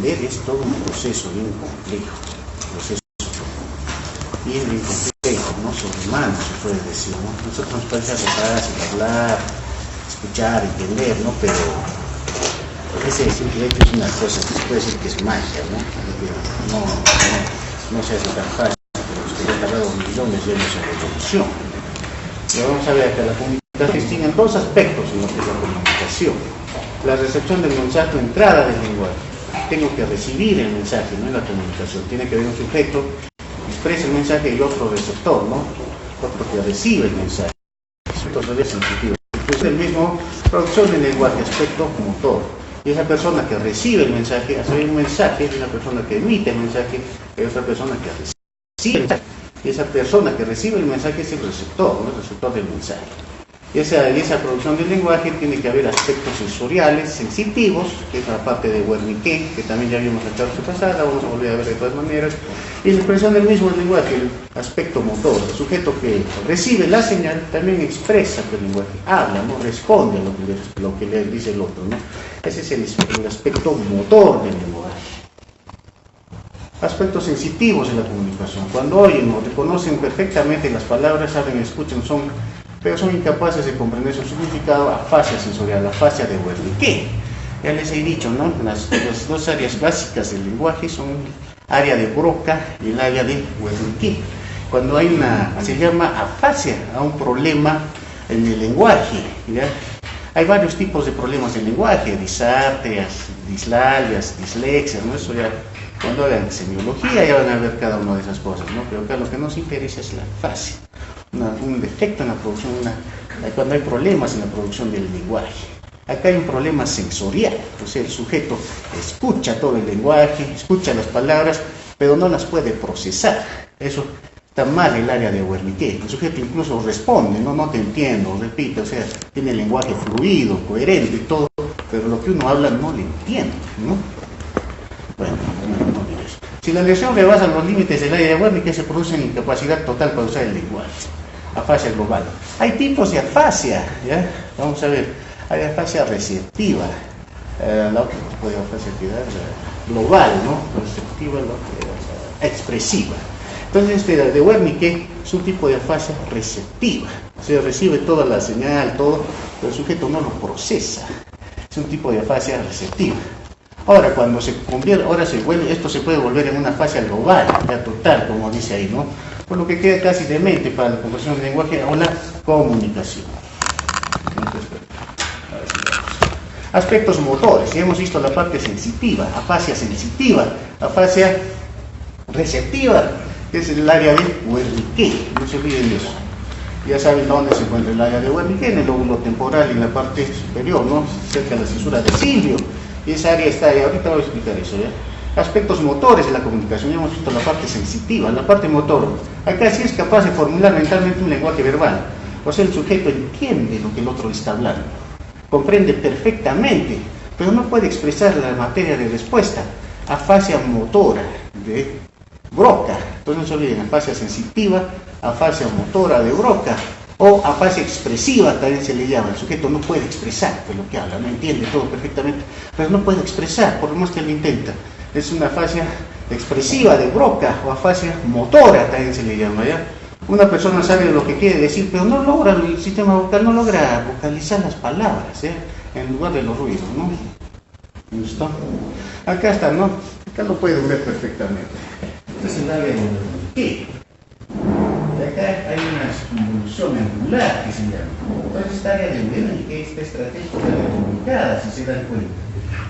entender es todo un proceso bien complejo, bien complejo, no sobrehumano se puede decir, ¿no? Nosotros nos parece algo fácil hablar, escuchar, entender, ¿no? Pero ese simple hecho es una cosa que se puede decir que es magia, ¿no? No se hace tan fácil, pero usted ha tardado millones de años en la evolución. Pero vamos a ver que la comunicación distingue dos aspectos en lo que es la comunicación. La recepción del mensaje, entrada del lenguaje. Tengo que recibir el mensaje, no es la comunicación. Tiene que haber un sujeto que expresa el mensaje y otro receptor, ¿no? Otro que recibe el mensaje. Entonces es sensitivo. Es el mismo producción del lenguaje, aspecto motor. Y esa persona que recibe el mensaje, hace un mensaje, es una persona que emite el mensaje, es otra persona que recibe el mensaje. Y esa persona que recibe el mensaje es el receptor, ¿no? El receptor del mensaje. Y esa producción del lenguaje tiene que haber aspectos sensoriales, sensitivos, que es la parte de Wernicke, que también ya vimos la clase pasada, vamos a volver a ver de todas maneras. Y la expresión del mismo lenguaje, el aspecto motor. El sujeto que recibe la señal también expresa el lenguaje, habla, ¿no? Responde a lo que le dice el otro, ¿no? Ese es el aspecto motor del lenguaje. Aspectos sensitivos en la comunicación. Cuando oyen o reconocen perfectamente las palabras, saben, escuchan, pero son incapaces de comprender su significado, afasia sensorial, afasia de Wernicke. Ya les he dicho, ¿no? Las dos áreas básicas del lenguaje son el área de Broca y el área de Wernicke. Cuando hay se llama afasia a un problema en el lenguaje, ¿ya? Hay varios tipos de problemas en el lenguaje, disartrias, dislalias, dislexias, ¿no? Eso ya, cuando hagan semiología ya van a ver cada una de esas cosas, ¿no? Pero acá lo que nos interesa es la afasia. Un defecto en la producción, cuando hay problemas en la producción del lenguaje. Acá hay un problema sensorial, o sea, el sujeto escucha todo el lenguaje, escucha las palabras, pero no las puede procesar. Eso está mal en el área de Wernicke. El sujeto incluso responde, no te entiendo, repite, o sea, tiene el lenguaje fluido, coherente y todo, pero lo que uno habla no le entiende, ¿no? Bueno, no digo eso. Si la lesión rebasa los límites del área de Wernicke, se produce una incapacidad total para usar el lenguaje. Afasia global. Hay tipos de afasia, ¿ya? Vamos a ver. Hay afasia receptiva. La otra tipo de afasia global, ¿no? Receptiva, expresiva. Entonces, de Wernicke es un tipo de afasia receptiva. O sea, recibe toda la señal, todo, pero el sujeto no lo procesa. Es un tipo de afasia receptiva. Ahora, cuando se convierte, esto se puede volver en una afasia global, ya total, como dice ahí, ¿no? Por lo que queda casi demente para la comprensión del lenguaje o la comunicación. Aspectos motores, ya hemos visto la parte sensitiva, afasia sensitiva, afasia receptiva, que es el área de Wernicke, no se olviden de eso. Ya saben dónde se encuentra el área de Wernicke, en el lóbulo temporal, en la parte superior, ¿no? Cerca de la cisura de Silvio. Y esa área está ahí, ahorita voy a explicar eso, ¿ya? Aspectos motores de la comunicación, ya hemos visto la parte sensitiva, la parte motor. Acá sí es capaz de formular mentalmente un lenguaje verbal. O sea, el sujeto entiende lo que el otro le está hablando, comprende perfectamente, pero no puede expresar la materia de respuesta. Afasia motora de Broca. Entonces no se olviden, afasia sensitiva, afasia motora de Broca, o afasia expresiva también se le llama. El sujeto no puede expresar de lo que habla, no entiende todo perfectamente, pero no puede expresar, por lo más que lo intenta. Es una afasia expresiva de Broca o afasia motora también se le llama, ¿ya? Una persona sabe lo que quiere decir, pero no logra, el sistema vocal no logra vocalizar las palabras, ¿ya? En lugar de los ruidos, ¿no? ¿Listo? Acá está, ¿no? Acá lo pueden ver perfectamente. Este es el área de ¿qué? Y acá hay una convolución angular que se llama. Entonces esta área de Wernicke está estratégicamente ubicada, si se dan cuenta,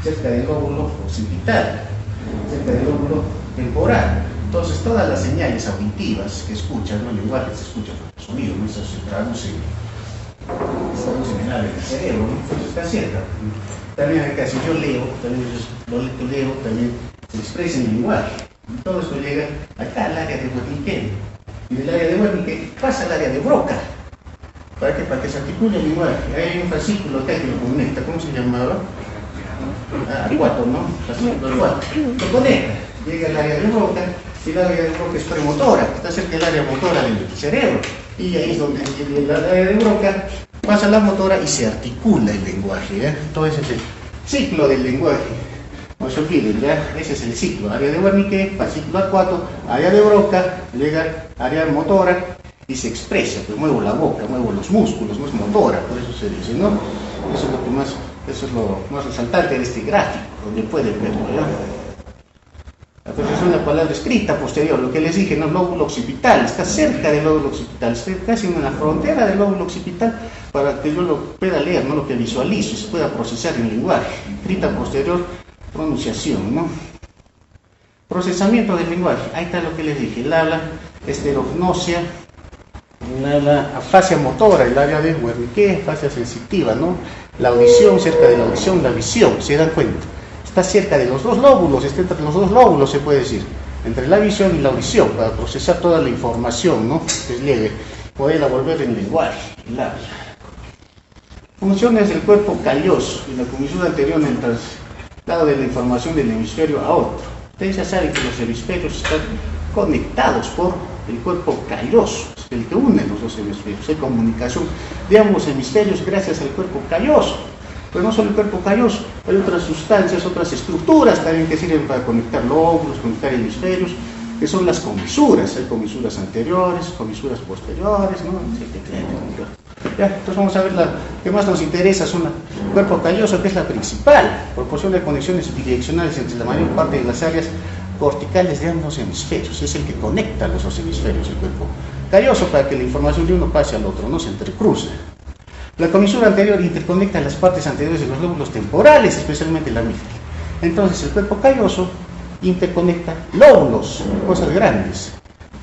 cerca del lóbulo occipital, cerca del lóbulo temporal. Entonces todas las señales auditivas que escuchan, ¿no? El lenguaje se escucha por el sonido, ¿no? Eso se traduce en el área del cerebro, ¿no? Entonces está cerca. También acá, si yo leo, también se expresa en el lenguaje. Y todo esto llega acá al área de Wernicke. Y del área de Wernicke pasa al área de Broca. ¿Para qué? Para que se articule el lenguaje. Hay un fascículo acá que lo conecta. ¿Cómo se llamaba? Arcuato, ¿no? Fascículo arcuato. Lo conecta. Llega al área de Broca. Y el área de Broca es premotora. Está cerca del área motora del cerebro. Y ahí es donde en el área de Broca pasa la motora y se articula el lenguaje, ¿eh? Todo ese ciclo del lenguaje. No se olviden, ¿ya? Ese es el ciclo. Área de Wernicke, fascículo A4, área de Broca, llega área motora y se expresa, pues muevo la boca, muevo los músculos, no es motora, por eso se dice, ¿no? Eso es lo que más, eso es lo más resaltante de este gráfico, donde pueden verlo, ¿ya? La percepción de la palabra escrita posterior, lo que les dije, no, lóbulo occipital, está cerca del lóbulo occipital, está casi en la frontera del lóbulo occipital, para que yo lo pueda leer, no lo que visualizo y se pueda procesar en lenguaje. Escrita posterior, pronunciación, ¿no? Procesamiento del lenguaje, ahí está lo que les dije, el habla, esterognosia, la afasia motora, el área de Wernicke, afasia sensitiva, ¿no? La audición, cerca de la audición, la visión, ¿se dan cuenta? Está cerca de los dos lóbulos, está entre los dos lóbulos, se puede decir, entre la visión y la audición, para procesar toda la información, ¿no? Que es leve, poderla volver en lenguaje, el habla. Funciones del cuerpo calloso y la comisura anterior en el traslado de la información del hemisferio a otro. Ustedes ya saben que los hemisferios están conectados por el cuerpo calloso, es el que une los dos hemisferios. Hay comunicación de ambos hemisferios gracias al cuerpo calloso. Pero no solo el cuerpo calloso, hay otras sustancias, otras estructuras también que sirven para conectar lóbulos, conectar hemisferios, que son las comisuras. Hay comisuras anteriores, comisuras posteriores, ¿no? Ya, entonces vamos a ver la que más nos interesa, son el cuerpo calloso, que es la principal, proporciona conexiones bidireccionales entre la mayor parte de las áreas corticales de ambos hemisferios, es el que conecta los dos hemisferios, el cuerpo calloso, para que la información de uno pase al otro, no se entrecruza. La comisura anterior interconecta las partes anteriores de los lóbulos temporales, especialmente la amígdala. Entonces el cuerpo calloso interconecta lóbulos, cosas grandes.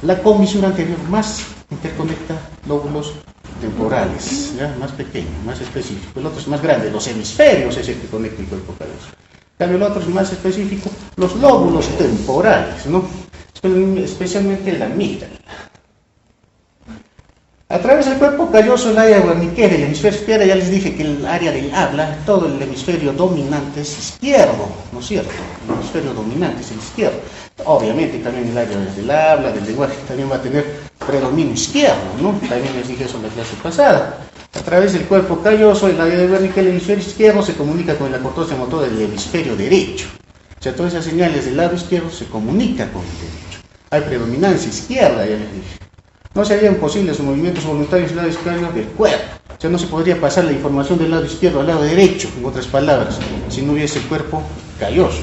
La comisura anterior más interconecta lóbulos temporales, ¿ya? Más pequeño, más específico. El otro es más grande, los hemisferios es el que conecta el cuerpo calloso. En cambio el otro es más específico, los lóbulos temporales, ¿no? Especialmente la amígdala. A través del cuerpo calloso, el área de Wernicke del hemisferio izquierdo, ya les dije que el área del habla, todo el hemisferio dominante es izquierdo, ¿no es cierto? El hemisferio dominante es el izquierdo. Obviamente también el área del habla, del lenguaje, también va a tener predominio izquierdo, ¿no? También les dije eso en la clase pasada. A través del cuerpo calloso, el área de Wernicke del hemisferio izquierdo se comunica con la corteza motora del hemisferio derecho. O sea, todas esas señales del lado izquierdo se comunican con el derecho. Hay predominancia izquierda, ya les dije. No serían posibles los movimientos voluntarios del lado izquierdo del cuerpo. O sea, no se podría pasar la información del lado izquierdo al lado derecho, en otras palabras, si no hubiese el cuerpo calloso.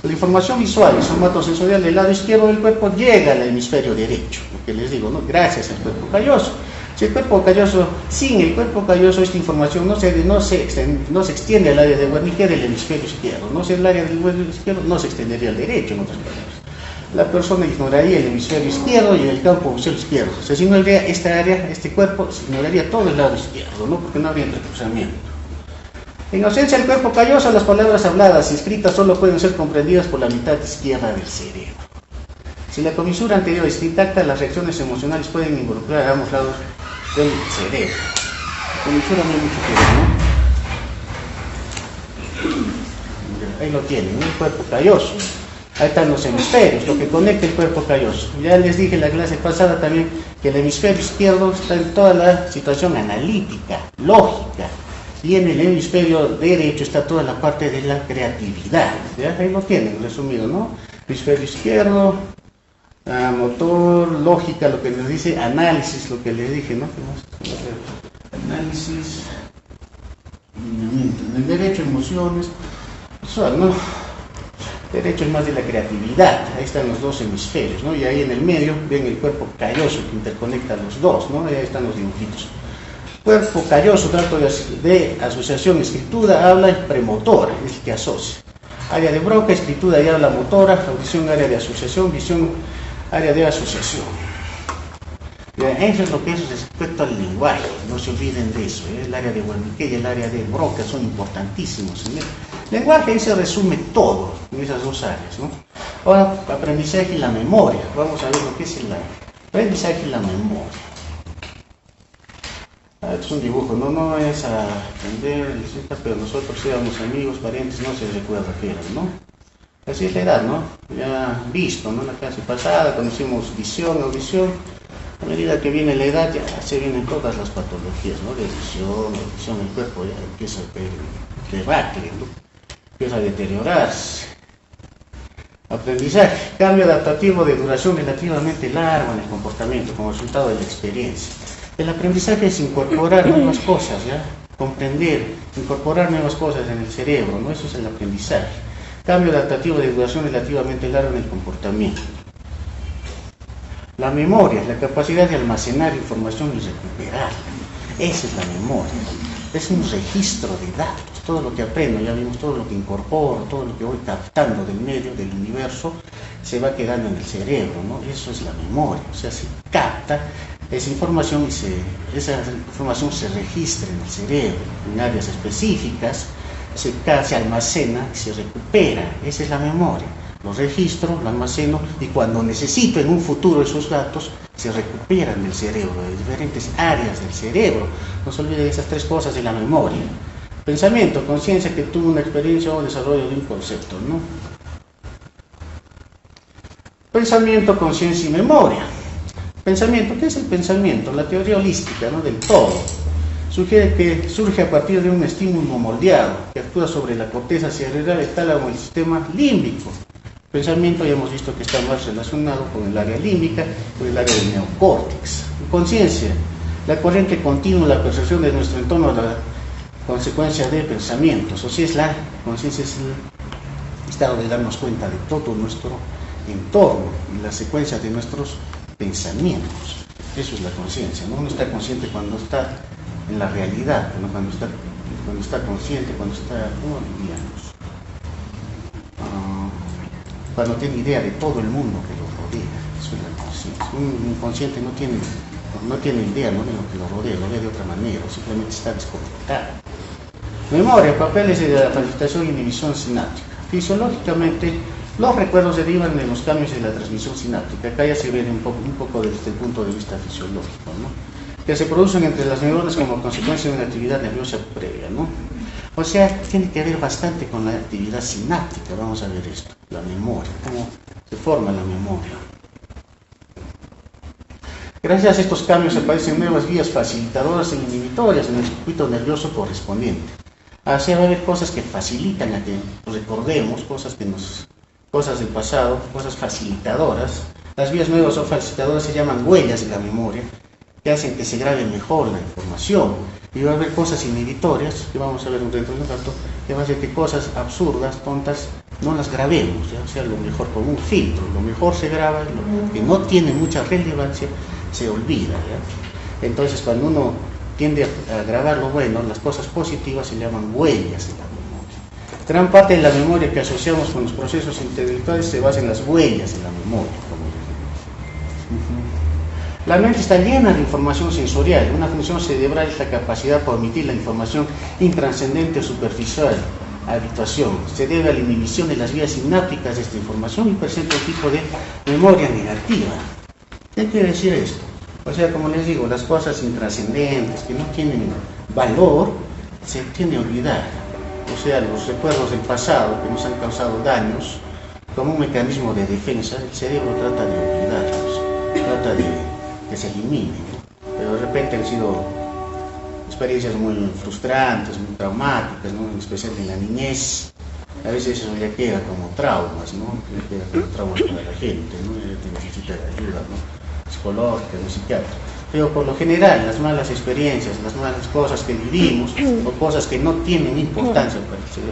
La información visual y somatosensorial del lado izquierdo del cuerpo llega al hemisferio derecho, lo que les digo, ¿no? Gracias al cuerpo calloso. Si el cuerpo calloso, sin el cuerpo calloso, esta información no se extiende al área de Wernicke del hemisferio izquierdo. No se el área del hemisferio izquierdo, no se extendería al derecho, en otras palabras. La persona ignoraría el hemisferio izquierdo y el campo visual izquierdo. O sea, si ignoraría esta área, este cuerpo, se ignoraría todo el lado izquierdo, ¿no? Porque no habría entrecruzamiento. En ausencia del cuerpo calloso, las palabras habladas y escritas solo pueden ser comprendidas por la mitad izquierda del cerebro. Si la comisura anterior está intacta, las reacciones emocionales pueden involucrar a ambos lados del cerebro. La comisura no hay mucho que ver, ¿no? Ahí lo tienen, ¿no? El cuerpo calloso. Ahí están los hemisferios, lo que conecta el cuerpo calloso. Ya les dije en la clase pasada también que el hemisferio izquierdo está en toda la situación analítica, lógica, y en el hemisferio derecho está toda la parte de la creatividad. ¿Ya? Ahí lo tienen, resumido, ¿no? Hemisferio izquierdo, motor, lógica, lo que les dice, análisis, lo que les dije, ¿no? Análisis, en el derecho, emociones, ¿no? Derecho es más de la creatividad, ahí están los dos hemisferios, ¿no? Y ahí en el medio ven el cuerpo calloso que interconecta los dos, ¿no? Y ahí están los dibujitos. Cuerpo calloso, trato de asociación, escritura, habla y premotora, es el que asocia. Área de Broca, escritura y habla motora, audición, área de asociación, visión, área de asociación. Eso es lo que es respecto al lenguaje, no se olviden de eso, ¿eh? El área de Wernicke y el área de Broca son importantísimos. ¿Eh? El lenguaje ahí se resume todo en esas dos áreas, ¿no? Ahora, aprendizaje y la memoria. Vamos a ver lo que es el aprendizaje y la memoria. Es un dibujo, no es a aprender, pero nosotros éramos amigos, parientes, no se recuerda qué eran, ¿no? Así es la edad, ¿no? Ya visto, ¿no? La clase pasada conocimos visión, audición. A medida que viene la edad ya se vienen todas las patologías, ¿no? De visión, audición, el cuerpo ya empieza a debacle, ¿no? empieza a deteriorarse. Aprendizaje, cambio adaptativo de duración relativamente larga en el comportamiento como resultado de la experiencia. El aprendizaje es incorporar nuevas cosas, ¿ya? Comprender, incorporar nuevas cosas en el cerebro, ¿no? Eso es el aprendizaje. Cambio adaptativo de duración relativamente larga en el comportamiento. La memoria, la capacidad de almacenar información y recuperarla. Esa es la memoria. Es un registro de datos. Todo lo que aprendo, ya vimos, todo lo que incorporo, todo lo que voy captando del medio, del universo, se va quedando en el cerebro, ¿no? Eso es la memoria. O sea, se capta esa información y esa información se registra en el cerebro, en áreas específicas, se almacena y se recupera. Esa es la memoria. Lo registro, lo almaceno y cuando necesito en un futuro esos datos, se recuperan del cerebro, de diferentes áreas del cerebro. No se olviden esas tres cosas de la memoria. Pensamiento, conciencia que tuvo una experiencia o desarrollo de un concepto, ¿no? Pensamiento, conciencia y memoria. Pensamiento, ¿qué es el pensamiento? La teoría holística, ¿no? Del todo. Sugiere que surge a partir de un estímulo moldeado que actúa sobre la corteza cerebral, tal como el sistema límbico. Pensamiento ya hemos visto que está más relacionado con el área límbica, con el área del neocórtex. Conciencia, la corriente continua, la percepción de nuestro entorno, la consecuencia de pensamientos. O sea, la conciencia es el estado de darnos cuenta de todo nuestro entorno y la secuencia de nuestros pensamientos. Eso es la conciencia, ¿no? Uno está consciente cuando está en la realidad, ¿no? Cuando está consciente, cuando está, cuando tiene idea de todo el mundo que lo rodea. Eso es la conciencia. Un inconsciente no tiene idea, ¿no? De lo que lo rodea de otra manera, simplemente está desconectado. Memoria, papeles de la facilitación y inhibición sináptica. Fisiológicamente, los recuerdos derivan de los cambios en la transmisión sináptica. Acá ya se ve un poco desde el punto de vista fisiológico, ¿no? Que se producen entre las neuronas como consecuencia de una actividad nerviosa previa, ¿no? O sea, tiene que ver bastante con la actividad sináptica. Vamos a ver esto, la memoria, cómo se forma la memoria. Gracias a estos cambios aparecen nuevas vías facilitadoras e inhibitorias en el circuito nervioso correspondiente. Así va a haber cosas que facilitan a que recordemos, cosas del pasado, cosas facilitadoras. Las vías nuevas o facilitadoras se llaman huellas de la memoria, que hacen que se grabe mejor la información. Y va a haber cosas inhibitorias, que vamos a ver dentro de un rato, que va a hacer que cosas absurdas, tontas, no las grabemos, ¿ya? O sea, lo mejor con un filtro, lo mejor se graba, lo que no tiene mucha relevancia se olvida, ¿ya? Entonces, cuando uno tiende a grabar lo bueno, las cosas positivas se llaman huellas de la memoria. Gran parte de la memoria que asociamos con los procesos intelectuales se basa en las huellas de la memoria, como La mente está llena de información sensorial. Una función cerebral es la capacidad para omitir la información intrascendente o superficial, habituación. Se debe a la inhibición de las vías sinápticas de esta información y presenta un tipo de memoria negativa. ¿Qué quiere decir esto? O sea, como les digo, las cosas intrascendentes que no tienen valor se tiende a olvidar. O sea, los recuerdos del pasado que nos han causado daños, como un mecanismo de defensa, el cerebro trata de olvidarlos, trata de que se eliminen, ¿no? Pero de repente han sido experiencias muy frustrantes, muy traumáticas, ¿no? En especial en la niñez. A veces eso ya queda como traumas, ¿no? Ya queda como traumas para la gente, ¿no? Ya necesita ayuda, ¿no? Psicológica, no psiquiátrica. Pero por lo general, las malas experiencias, las malas cosas que vivimos, o cosas que no tienen importancia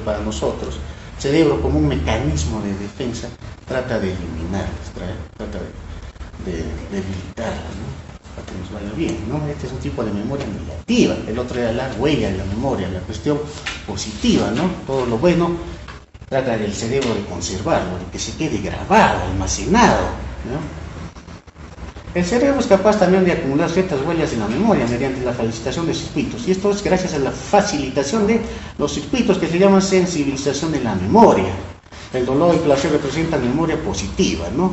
para nosotros, el cerebro como un mecanismo de defensa trata de eliminarlas, trata de debilitarlas, ¿no? Para que nos vaya bien, ¿no? Este es un tipo de memoria negativa. El otro era la huella de la memoria, la cuestión positiva, ¿no? Todo lo bueno trata del cerebro de conservarlo, de que se quede grabado, almacenado, ¿no? El cerebro es capaz también de acumular ciertas huellas en la memoria mediante la facilitación de circuitos, y esto es gracias a la facilitación de los circuitos que se llaman sensibilización de la memoria. El dolor y el placer representan memoria positiva, ¿no?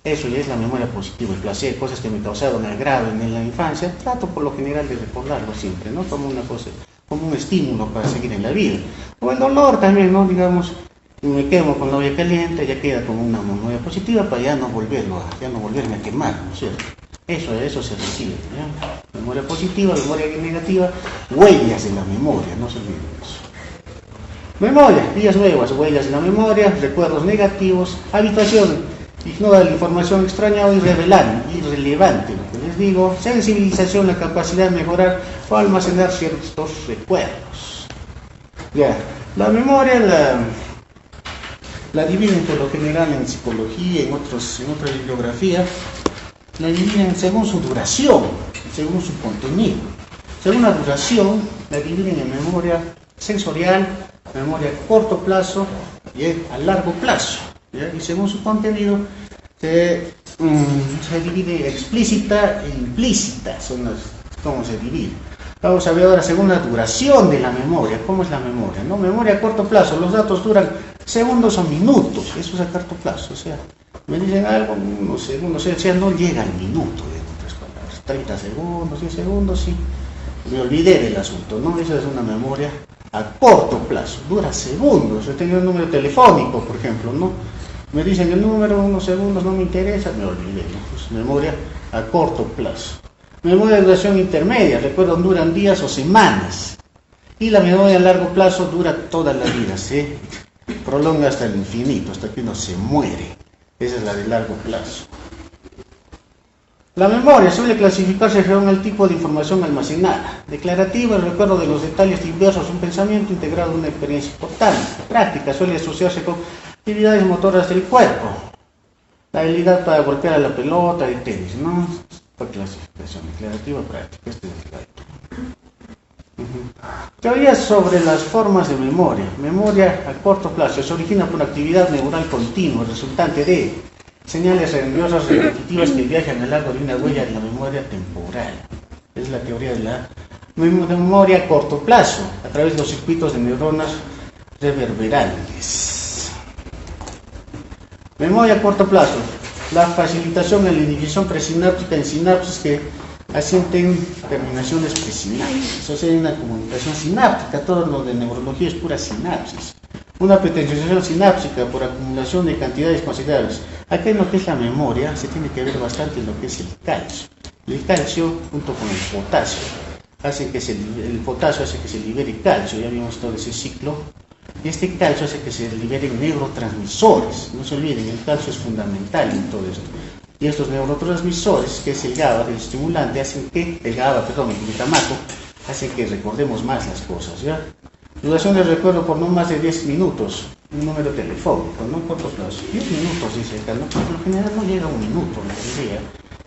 Eso ya es la memoria positiva, el placer, cosas que me causaron agravio en la infancia, trato por lo general de recordarlo siempre, ¿no? Como una cosa, como un estímulo para seguir en la vida. O el dolor también, ¿no? Digamos, me quemo con la olla caliente, ya queda como una memoria positiva para ya no volverme a quemar, ¿no es cierto? Eso se recibe, ¿ya? Memoria positiva, memoria negativa, huellas de la memoria, no se olviden eso. Memoria, vías nuevas, huellas en la memoria, recuerdos negativos, habituación, ignora la información extraña o irrelevante, lo que les digo, sensibilización, la capacidad de mejorar o almacenar ciertos recuerdos. Ya, la memoria la dividen por lo general en psicología, en otra bibliografía, la dividen según su duración, según su contenido. Según la duración, la dividen en memoria sensorial, memoria a corto plazo y a largo plazo. ¿Ya? Y según su contenido, se divide explícita e implícita, cómo se divide. Vamos a ver ahora según la duración de la memoria. ¿Cómo es la memoria? ¿No? Memoria a corto plazo, los datos duran segundos o minutos, eso es a corto plazo, o sea, me dicen algo, unos segundos, o sea, no llega al minuto, en otras palabras, 30 segundos, 10 segundos, sí, me olvidé del asunto, ¿no? Esa es una memoria a corto plazo, dura segundos. Yo tenía un número telefónico, por ejemplo, ¿no? Me dicen el número, unos segundos, no me interesa, me olvidé, ¿no? Pues memoria a corto plazo. Memoria de duración intermedia, recuerdo, duran días o semanas. Y la memoria a largo plazo dura toda la vida, se prolonga hasta el infinito, hasta que uno se muere. Esa es la de largo plazo. La memoria suele clasificarse según el tipo de información almacenada. Declarativa, el recuerdo de los detalles diversos, un pensamiento integrado en una experiencia importante. Práctica, suele asociarse con actividades motoras del cuerpo. La habilidad para golpear a la pelota de tenis, ¿no? Por clasificación declarativa, práctica. Este es el slide. Teorías sobre las formas de memoria. Memoria a corto plazo se origina por una actividad neural continua, resultante de señales nerviosas repetitivas que viajan a lo largo de una huella de la memoria temporal. Es la teoría de la memoria a corto plazo, a través de los circuitos de neuronas reverberantes. Memoria a corto plazo. La facilitación en la inhibición presináptica en sinapsis que asienten terminaciones presinápticas. O sea, hay una comunicación sináptica, todo lo de neurología es pura sinapsis. Una potenciación sináptica por acumulación de cantidades considerables. Aquí en lo que es la memoria se tiene que ver bastante en lo que es el calcio. El calcio junto con el potasio hace que el potasio hace que se libere calcio, ya vimos todo ese ciclo. Y este calcio hace que se liberen neurotransmisores. No se olviden, el calcio es fundamental en todo esto. Y estos neurotransmisores, que es el GABA, el estimulante, hacen que, el glutamato, hacen que recordemos más las cosas, ¿ya? Duración del recuerdo por no más de 10 minutos, un número telefónico, ¿no? Corto plazo. 10 minutos, dice acá, ¿no? Por lo general no llega a un minuto, la idea,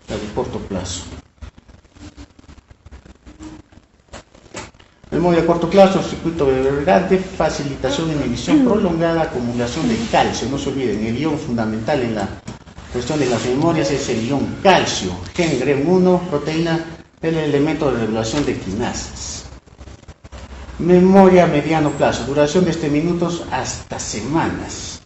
la de corto plazo. Memoria a corto plazo, circuito reverberante, facilitación, inhibición prolongada, acumulación de calcio. No se olviden, el ion fundamental en la cuestión de las memorias es el ion calcio. Gen GREM1, proteína, el elemento de regulación de quinasas. Memoria a mediano plazo, duración desde minutos hasta semanas.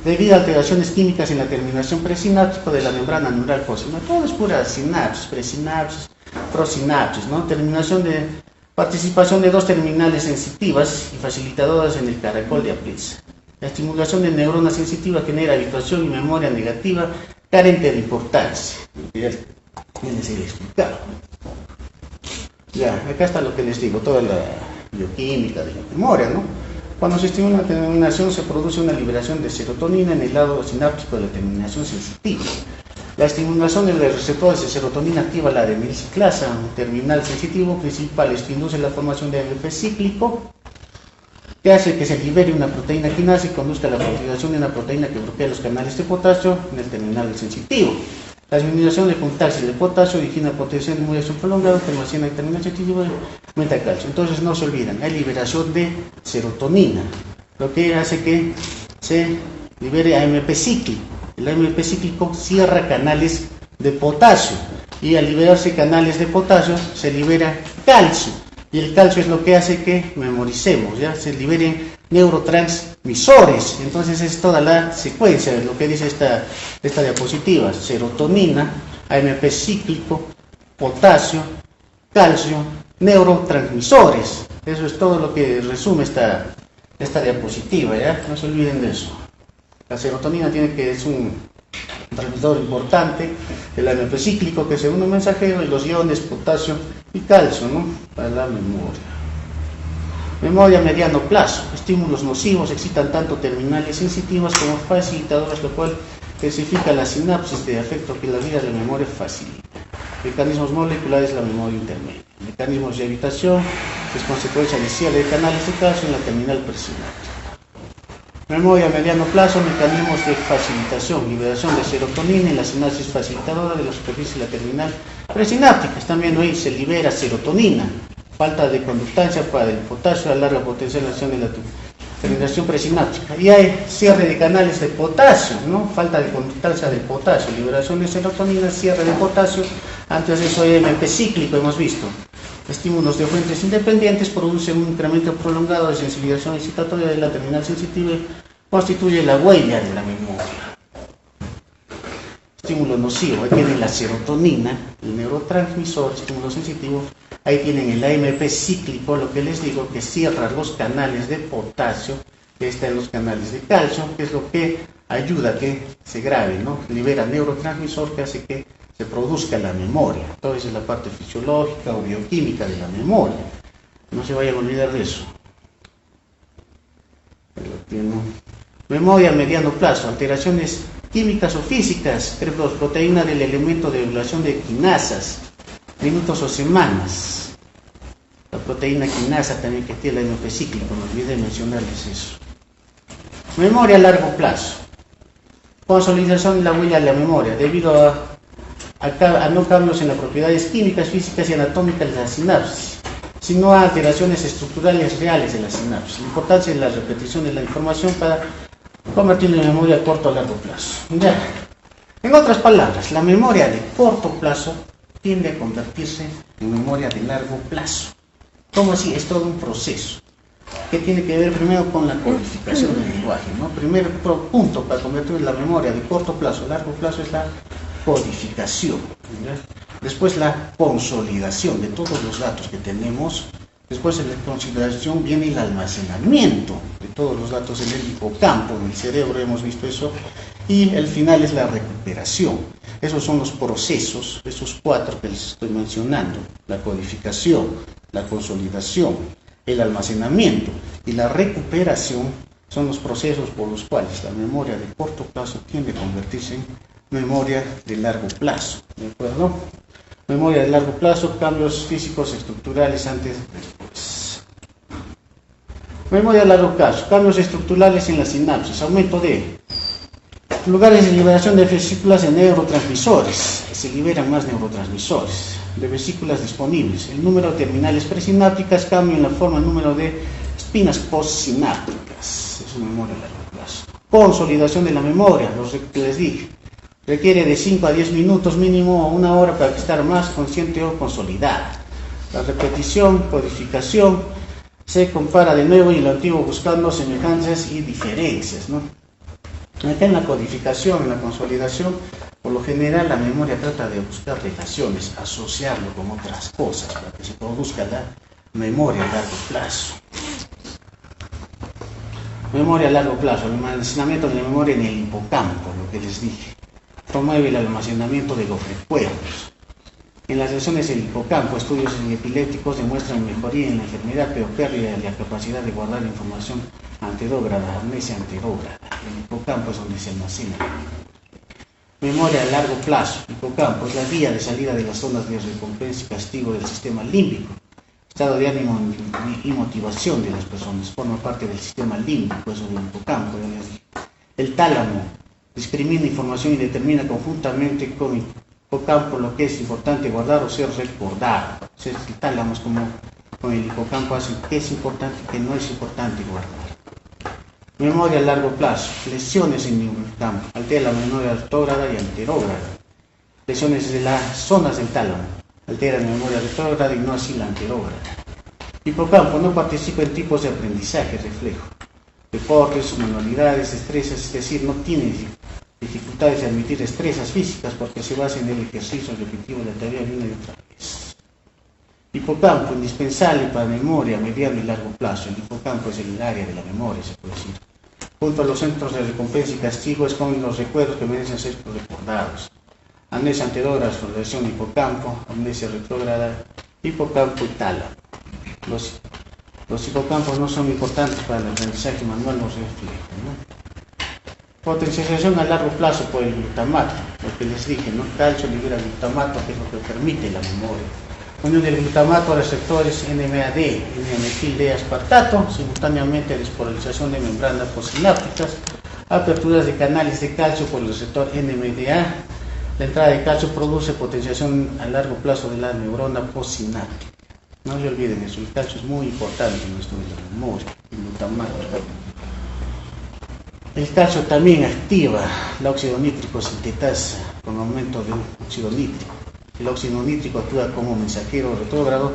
Debido a alteraciones químicas en la terminación presináptica de la membrana neural cósmica. Todo es pura sinapsis, presinapsis, prosinapsis, ¿no? Terminación de participación de dos terminales sensitivas y facilitadoras en el caracol de Aplis. La estimulación de neuronas sensitivas genera habituación y memoria negativa carente de importancia. Ya les he explicado. Ya, acá está lo que les digo, toda la bioquímica de la memoria, ¿no? Cuando se estimula una terminación se produce una liberación de serotonina en el lado sináptico de la terminación sensitiva. La estimulación de los receptores de serotonina activa la adenilciclasa, un terminal sensitivo principal. Esto induce la formación de AMP cíclico, que hace que se libere una proteína quinasa y conduzca a la proliferación de una proteína que bloquea los canales de potasio en el terminal sensitivo. La disminución de contagio de potasio origina potencial de modulación prolongada que almacena el terminal sensitivo y calcio. Entonces no se olviden, hay liberación de serotonina, lo que hace que se libere AMP cíclico. El AMP cíclico cierra canales de potasio y al liberarse canales de potasio se libera calcio y el calcio es lo que hace que memoricemos, ya se liberen neurotransmisores. Entonces es toda la secuencia de lo que dice esta diapositiva: serotonina, AMP cíclico, potasio, calcio, neurotransmisores. Eso es todo lo que resume esta diapositiva, ¿ya? No se olviden de eso. La serotonina es un transmisor importante, el AMP cíclico, que es el segundo mensajero, y los iones potasio y calcio, ¿no? Para la memoria. Memoria a mediano plazo. Estímulos nocivos excitan tanto terminales sensitivas como facilitadoras, lo cual especifica la sinapsis de afecto que la vida de la memoria facilita. Mecanismos moleculares, la memoria intermedia. Mecanismos de evitación es consecuencia de cierre de canales de calcio en la terminal presináptica. Memoria a mediano plazo, mecanismos de facilitación, liberación de serotonina en la sinapsis facilitadora de la superficie de la terminal presináptica. Están viendo ahí, se libera serotonina. Falta de conductancia para el potasio, a larga potencialización de la terminación presináptica. Y hay cierre de canales de potasio, ¿no? Falta de conductancia del potasio, liberación de serotonina, cierre de potasio. Antes de eso hay MP cíclico, hemos visto. Estímulos de fuentes independientes producen un incremento prolongado de sensibilización excitatoria de la terminal sensitiva y constituye la huella de la memoria. Estímulo nocivo, ahí tienen la serotonina, el neurotransmisor, estímulo sensitivo. Ahí tienen el AMP cíclico, lo que les digo, que cierra los canales de potasio, que está en los canales de calcio, que es lo que ayuda a que se grabe, ¿no? Libera neurotransmisor que hace que se produzca la memoria. Entonces es la parte fisiológica o bioquímica de la memoria. No se vayan a olvidar de eso. Memoria a mediano plazo, alteraciones químicas o físicas, por ejemplo, proteína del elemento de regulación de quinasas, minutos o semanas. La proteína quinasa también que tiene el AMP cíclico, no olvidé mencionarles eso. Memoria a largo plazo. Consolidación de la huella de la memoria, debido a no cambios en las propiedades químicas, físicas y anatómicas de la sinapsis, sino a alteraciones estructurales reales de la sinapsis. La importancia de la repetición de la información para convertirla en memoria a corto o largo plazo. Ya. En otras palabras, la memoria de corto plazo tiende a convertirse en memoria de largo plazo. ¿Cómo así? Es todo un proceso que tiene que ver primero con la codificación del lenguaje, ¿no? Primer punto para convertir la memoria de corto plazo a largo plazo es la codificación, ¿ya? Después la consolidación de todos los datos que tenemos. Después de la consolidación viene el almacenamiento de todos los datos en el hipocampo, en el cerebro, hemos visto eso. Y el final es la recuperación. Esos son los procesos, esos cuatro que les estoy mencionando: la codificación, la consolidación, el almacenamiento y la recuperación. Son los procesos por los cuales la memoria de corto plazo tiende a convertirse en memoria de largo plazo. ¿De acuerdo? Memoria de largo plazo, cambios físicos estructurales antes y después. Memoria de largo plazo, cambios estructurales en la sinapsis, aumento de lugares de liberación de vesículas de neurotransmisores, se liberan más neurotransmisores, de vesículas disponibles, el número de terminales presinápticas, cambio en la forma, el número de espinas postsinápticas, es una memoria de largo plazo. Consolidación de la memoria, lo que les dije, requiere de 5 a 10 minutos mínimo o una hora para estar más consciente o consolidada. La repetición, codificación, se compara de nuevo y lo antiguo buscando semejanzas y diferencias, ¿no? Acá en la codificación, en la consolidación, por lo general la memoria trata de buscar relaciones, asociarlo con otras cosas para que se produzca la memoria a largo plazo. Memoria a largo plazo, el almacenamiento de la memoria en el hipocampo, lo que les dije. Promueve el almacenamiento de los recuerdos. En las lesiones del hipocampo, estudios epilépticos demuestran mejoría en la enfermedad, pero pérdida de la capacidad de guardar información anterógrada, amnesia anterógrada. El hipocampo es donde se almacena. Memoria a largo plazo. Hipocampo es la vía de salida de las zonas de recompensa y castigo del sistema límbico. Estado de ánimo y motivación de las personas. Forma parte del sistema límbico, eso del hipocampo. Ya les dije. El tálamo discrimina información y determina conjuntamente con el hipocampo lo que es importante guardar o ser recordado. O sea, el tálamo es como con el hipocampo hace qué es importante y qué no es importante guardar. Memoria a largo plazo. Lesiones en el hipocampo. Altera la memoria retrógrada y anterógrada. Lesiones de las zonas del tálamo. Altera la memoria retrógrada y no así la anterógrada. Hipocampo no participa en tipos de aprendizaje reflejo. Deportes, manualidades, estresas, es decir, no tiene dificultades de admitir destrezas físicas porque se basa en el ejercicio repetitivo de la tarea de una y otra vez. Hipocampo, indispensable para memoria a mediano y largo plazo. El hipocampo es el área de la memoria, se puede decir. Junto a los centros de recompensa y castigo es con los recuerdos que merecen ser recordados. Amnesia anterógrada, asociación hipocampo, amnesia retrógrada, hipocampo y tálamo. Los hipocampos no son importantes para el aprendizaje manual, no reflejan, ¿no? Potenciación a largo plazo por el glutamato, lo que les dije, ¿no? Calcio libera glutamato, que es lo que permite la memoria. Unión del glutamato a receptores NMAD, N-metil-D-aspartato, simultáneamente despolarización de membranas postsinápticas, aperturas de canales de calcio por el receptor NMDA. La entrada de calcio produce potenciación a largo plazo de la neurona postsináptica. No se olviden eso, el calcio es muy importante en nuestro memoria, el glutamato. El calcio también activa la óxido nítrico sintetasa con aumento de óxido nítrico. El óxido nítrico actúa como mensajero retrógrado,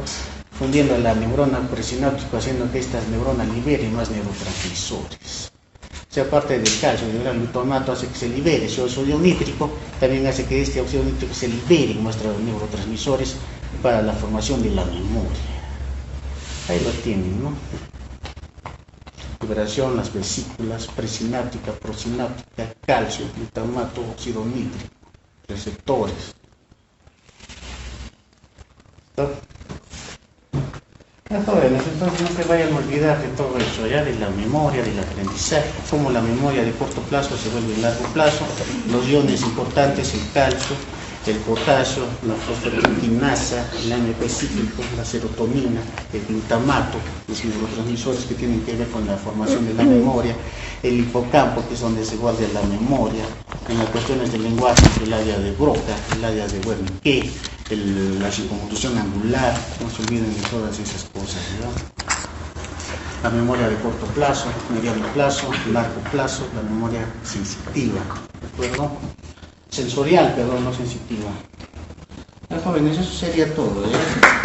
fundiendo a la neurona presináptica, haciendo que estas neuronas liberen más neurotransmisores. O sea, aparte del calcio, el glutamato hace que se libere ese óxido nítrico, también hace que este óxido nítrico se libere en nuestros neurotransmisores para la formación de la memoria. Ahí lo tienen, ¿no? Liberación, las vesículas, presináptica, prosináptica, calcio, glutamato, óxido nítrico, receptores. Ya jóvenes, entonces no se vayan a olvidar de todo eso, ya de la memoria, del aprendizaje, cómo la memoria de corto plazo se vuelve a largo plazo, los iones importantes, el calcio, el potasio, la fosforoquinasa, el AMP cíclico, la serotonina, el glutamato, los neurotransmisores que tienen que ver con la formación de la memoria, el hipocampo, que es donde se guarda la memoria, en las cuestiones del lenguaje, el área de Broca, el área de Wernicke, la psicomotricidad angular, no se olviden de todas esas cosas, ¿verdad? La memoria de corto plazo, mediano plazo, largo plazo, la memoria sensitiva, ¿de acuerdo? Sensorial, perdón, no sensitiva. Ya jóvenes, eso sería todo, ¿eh?